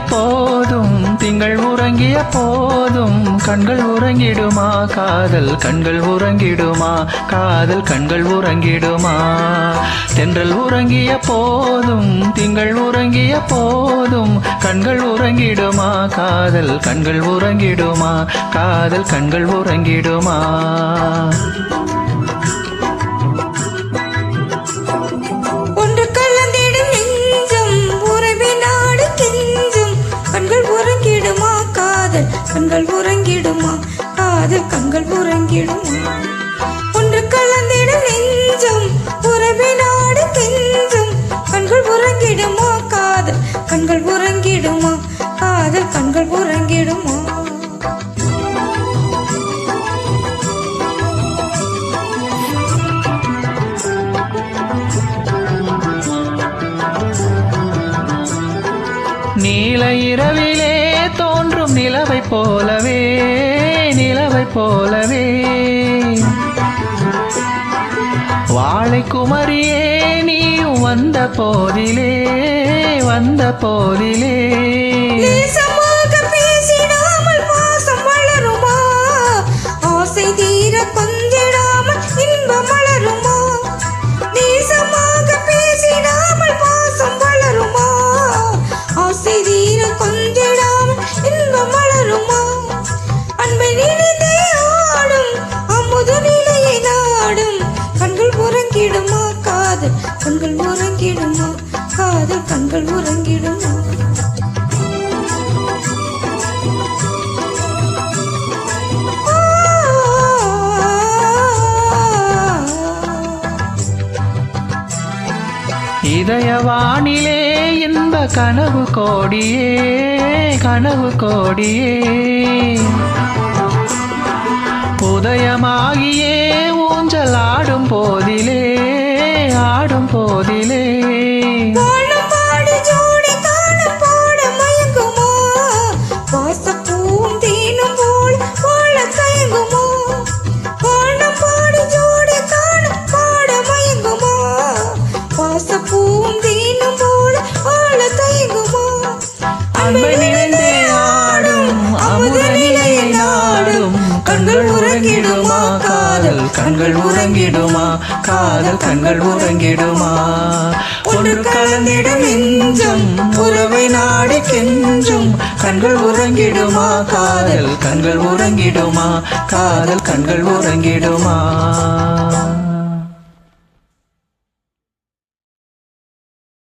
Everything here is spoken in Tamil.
போதும் திங்கள் உறங்கிய போதும் கண்கள் உறங்கிடுமா காதல் கண்கள் உறங்கிடுமா காதல் கண்கள் உறங்கிடுமா தென்றல் உறங்கிய போதும் திங்கள் உறங்கிய போதும் கண்கள் உறங்கிடுமா காதல் கண்கள் உறங்கிடுமா காதல் கண்கள் உறங்கிடுமா கண்கள் உறங்கிடுமா காதல் கண்கள் உறங்கிடுமா ஒன்று கலந்திடும் நெஞ்சம் உறவினாடு கெஞ்சும் கண்கள் உறங்கிடுமா காதல் கண்கள் உறங்கிடுமா காதல் கண்கள் உறங்கிடுமா நீல இரவிலே தோன்றும் நிலவை போலவே நிலவை போலவே வாழை குமரியே நீயும் வந்த போதிலே வந்த போதிலே பேசிடாமல் பாசம் வளருமா ஆசை தீர கொஞ்சிடாமல் இன்பம் வளருமா நேசமாக பேசிடாமல் பாசம் வளருமா ஆசை தீர கொஞ்சிடாமல் இன்பம் வளருமா அன்பை நினைத்தே ஆடும் அமுது நிலையை நாடும் கண்கள் உறங்கிடுமா காதல் கண்கள் உறங்கிடுமா காதல் கண்கள் உறங்கிடுமா இதயவானிலே இன்ப கனவு கோடியே கனவு கோடியே உதயமாகியே ஊஞ்சல் ஆடும் போதிலே ஆடும் போதிலே அன்பை நிறைந்தே ஆடும் அமுத நிலையை நாடும் கண்கள் உறங்கிடுமா காதல் கண்கள் உறங்கிடுமா காதல் கண்கள் உறங்கிடுமா ஒன்று கலந்திடும் நெஞ்சம் உறவை நாடி கெஞ்சும் கண்கள் உறங்கிடுமா காதல் கண்கள் உறங்கிடுமா காதல் கண்கள் உறங்கிடுமா